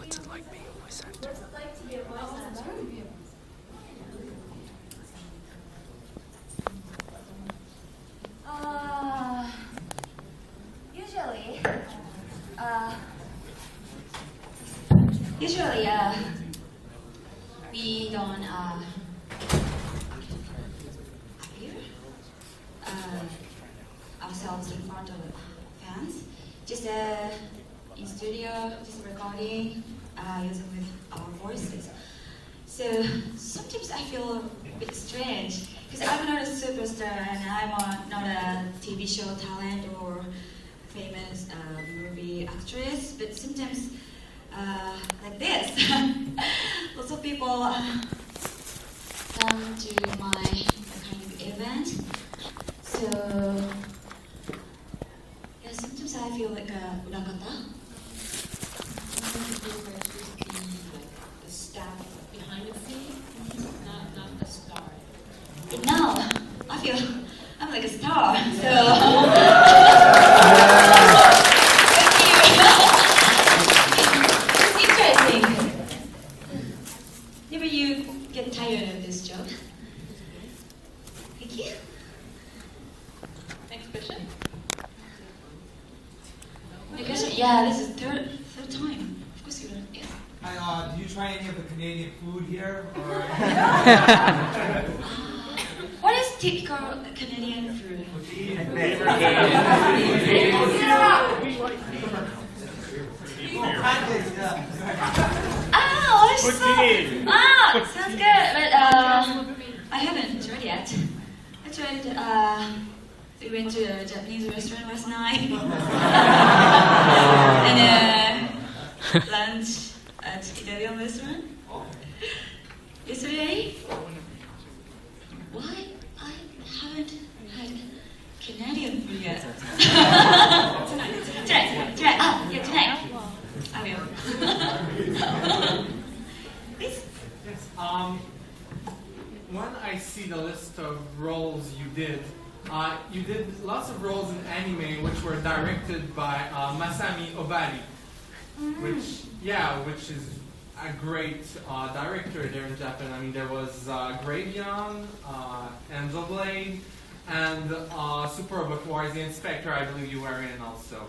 What's it like being a voice actor? What's it like to be a voice actor? Usually, we don't appear ourselves in front of fans. Just in studio, just recording, using with our voices. So sometimes I feel a bit strange because I'm not a superstar and I'm not a TV show talent or famous movie actress. But sometimes, like this, lots of people come to my kind of event. So yeah, sometimes I feel like a urakata. The staff behind the scenes, not the star. But now I feel I'm like a star. So it's interesting. Never you get tired of this job. Thank you. Next question. Because yeah, this is third time. Of course you don't. Yeah. Hi, do you try any of the Canadian food here? Or What is typical Canadian food? Ah, what is that? Ah, sounds good. But I haven't tried yet. I tried. We went to a Japanese restaurant last night, and lunch at Italian restaurant yesterday. Why I haven't had Canadian food yet? Tonight. Oh, yeah, tonight. I will. Please. Yes. When I see the list of roles you did lots of roles in anime which were directed by Masami Obari, which is a great director there in Japan. I mean, there was Graveyard, Angel Blade, and Super Robot Wars the Inspector, I believe you were in also.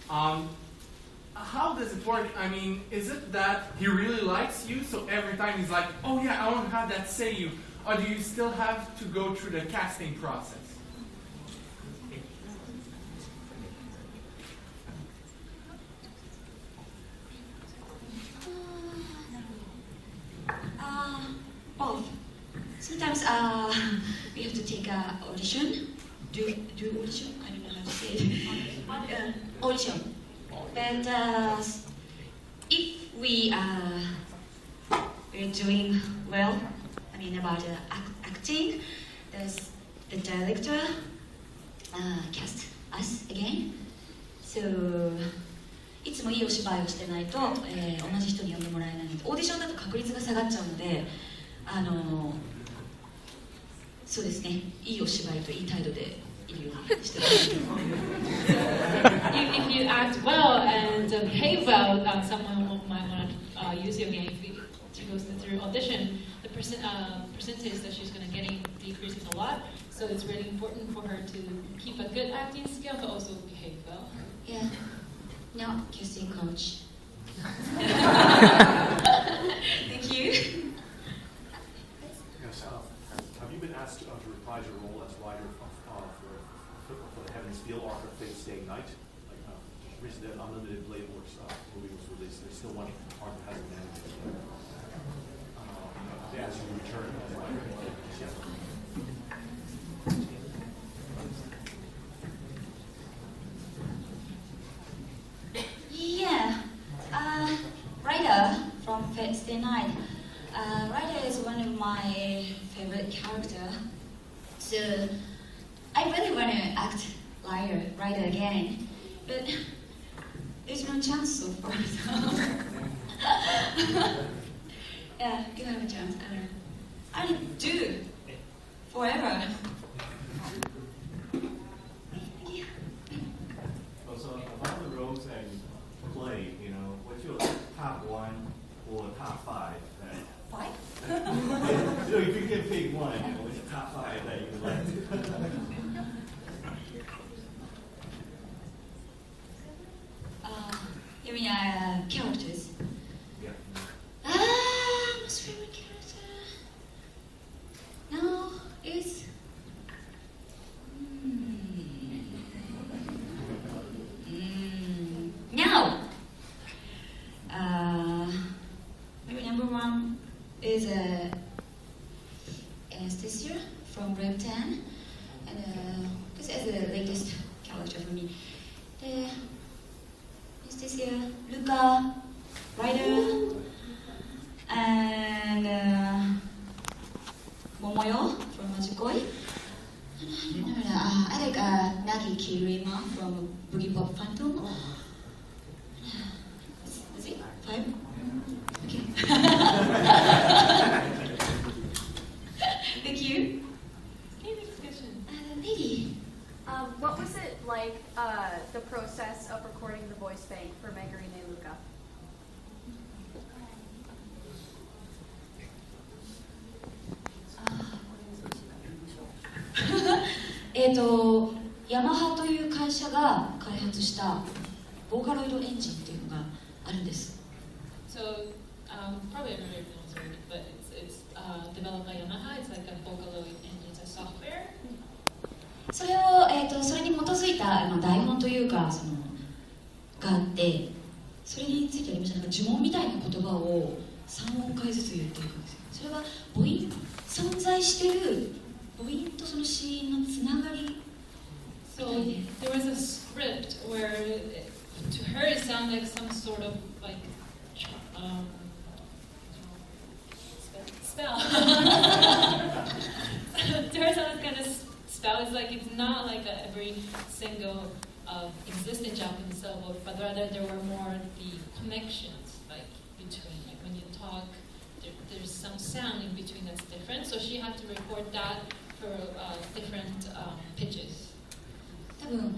How does it work? I mean, is it that he really likes you, so every time he's like, oh yeah, I want to have that Seiyu, or do you still have to go through the casting process? Both. Sometimes we have to take a audition. Do audition? I don't know how to say it. Audition. But if we're doing well, I mean about acting, there's the director cast us again. So いつもいいお芝居をしてないと、同じ人に呼んでもらえないので、オーディションだと確率が下がっちゃうので、そうですね、いいお芝居といい態度でいるようにしてます。If you act well and behave well, someone might want to use you again. If she goes through audition, the percentage that she's going to get decreases a lot. So it's really important for her to keep a good acting skill, but also behave well. Yeah. No, kissing coach. Thank you. Yes, have you been asked to reprise your role as writer for the Heaven's Feel arc of Fate Stay Night? Like, recently, an Unlimited Blade Works movie was released. There's still one arc that hasn't been animated. They asked you to return as writer. Yes. Yeah. Ryder from Fate Stay Night. Ryder is one of my favorite characters. So I really want to act Ryder again, but there's no chance so far. So. Yeah, you have a chance. I don't know. I do forever. So of all the roles that you play, what's your top one if you can pick one, what's the top 5 that you would like? You mean characters? Yeah. Most favorite character? No, it's. No! Maybe number 1 is Anastasia from Rev 10. And this is the latest character for me. Anastasia, Luca, Ryder, and Momoyo from Majikoi. I like Nagi Kirima from Boogie Pop Phantom. That's it? 5? Okay. Thank you. Okay, next question. Lady. What was it like, the process of recording the voice bank for Megarine and Luca? ヤマハという会社が開発したボーカロイドエンジンっていうのがあるんです。So, probably everybody knows already, but it's developed by Yamaha. It's like a Vocaloid engine, it's a software. それを、それに基づいた台本というかがあって、それについてありましたなんか呪文みたいな言葉を3音階ずつ言っていくんですよ。それは母音存在してる母音とその子音のつながり。So there was a script where, to her, it sounded like some sort of like spell. To her, it sounded kind of spell. It's like it's not like every single existing Japanese syllable, but rather there were more the connections, like between, like when you talk, there's some sound in between that's different. So she had to record that for different pitches. 多分、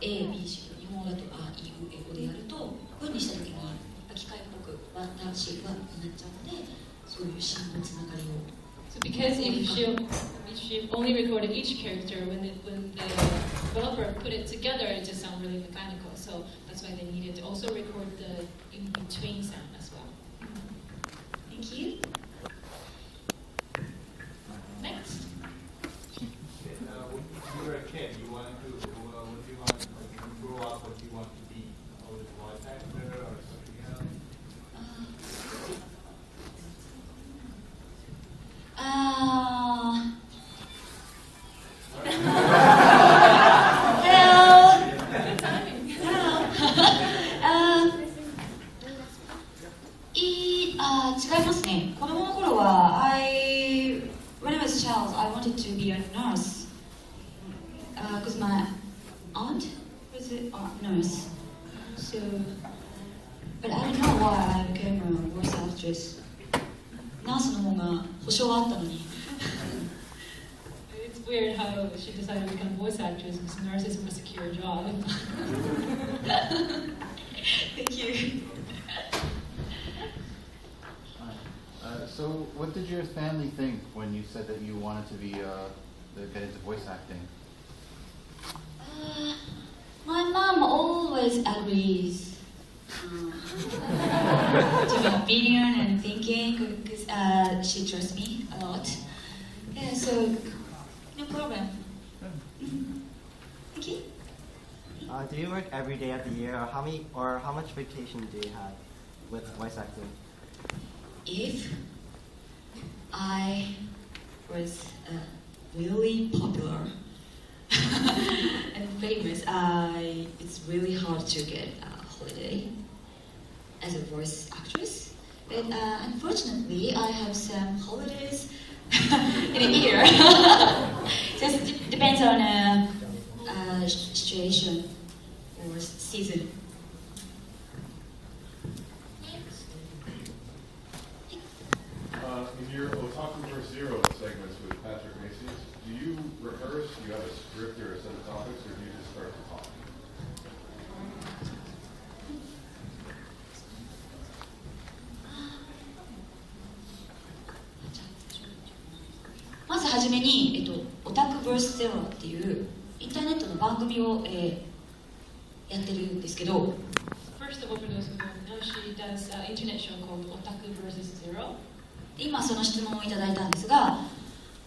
A、B、C 日本語だとあ、い、う、英語でやると文にした時に機械っぽく私はになっちゃうのでそういう信号つながりを So because if she only recorded each character, when the developer put it together, it just sounded really mechanical. So that's why they needed to also record the in-between sound as well. Thank you. Next. When you were a kid, what do you want to grow up? What do you want to be? Or a voice actor or something else? Hello. Good timing. Hello. 違いますね。子供の頃はwhen I was a child, I wanted to be a nurse. Because my aunt was a nurse. So, but I don't know why I became a voice actress. ナースの方が保証はあったのに。It's weird how she decided to become a voice actress because nurse is a more secure job. Thank you. So, what did your family think when you said that you wanted to be get into voice acting? My mom always agrees to my opinion and thinking because she trusts me a lot. Yeah, so no problem. Thank you. Do you work every day of the year, or how much vacation do you have with voice acting? If I was really popular and famous, it's really hard to get a holiday as a voice actress. But unfortunately, I have some holidays in a year. Just depends on situation or season. In your Otaku vs. Zero segments with Patrick Macy's, do you rehearse? Do you have a script or a set of topics, or do you just start to talk? 初めに、オタク vs ゼロっていうインターネットの番組を、やってるんですけど、 First of all, for those who don't know, she does an internet show called Otaku vs. Zero. 今その質問をいただいたんですが、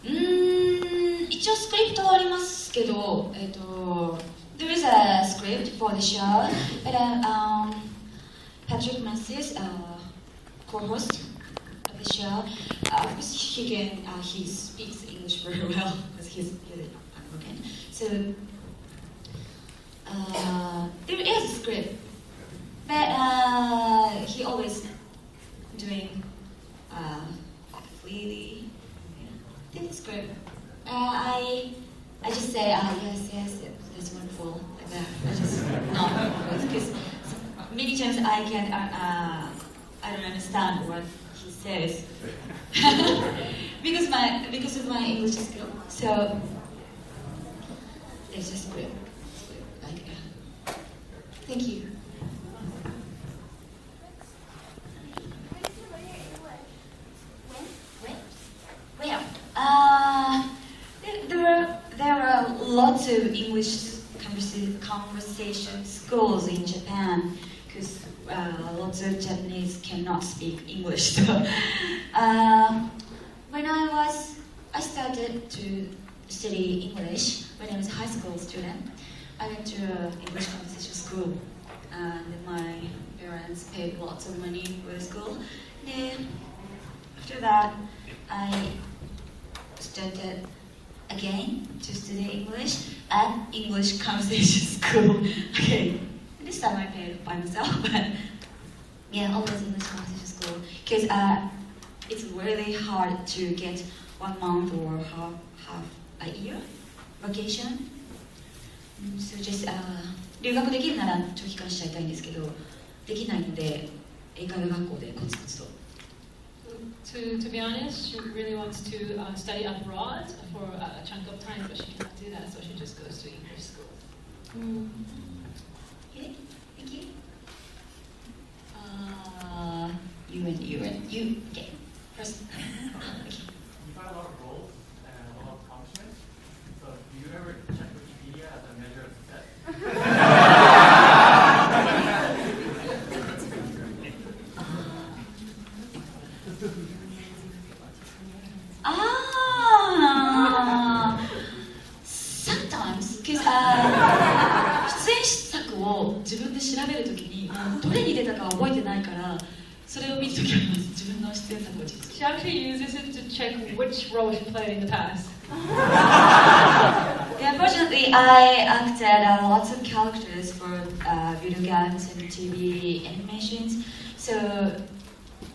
一応スクリプトはありますけど、there is a script for the show, but Patrick Mansis, co-host of the show, of course he speaks English very well because he's American. So there is a script, but he always doing freely. This is great. I just say yes, that's wonderful like that. I just because many times I don't understand what he says because of my English skill. So it's just great. Like thank you. Well, there are lots of English conversation schools in Japan because lots of Japanese cannot speak English. So when I started to study English when I was a high school student. I went to an English conversation school, and my parents paid lots of money for the school. And after that, I started again to study English at English conversation school. Okay, this time I paid by myself, but yeah, always English conversation school because it's really hard to get 1 month or half a year vacation. So just 留学できるなら長期間しちゃいたいんですけど、できないので英会話学校でコツコツと。To be honest, she really wants to study abroad for a chunk of time, but she cannot do that, so she just goes to English school. Okay, thank you. You. Okay, first. Okay. You've had a lot of roles and a lot of accomplishments. So do you ever check Wikipedia as a measure of success? Sometimes, because 出演作を自分で調べるときにどれに出たか覚えてないからそれを見るときあります。自分の出演作を実は。She actually uses it to check which role she played in the past. Yeah, unfortunately, I acted lots of characters for video games and TV animations. So,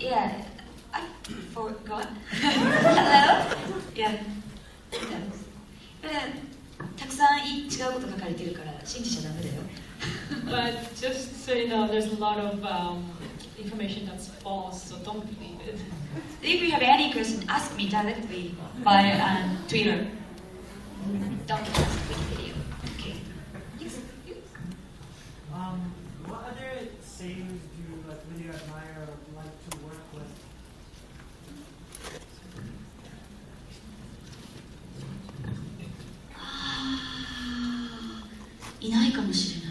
yeah, I forgot. Hello? Yeah. たくさん違うこと書かれてるから信じちゃダメだよ。But just so you know, there's a lot of information that's false, so don't believe it. If you have any question, ask me directly by Twitter. Don't ask Wikipedia. Okay. Yes. What other sayings do you really admire or like to work with? いないかもしれない。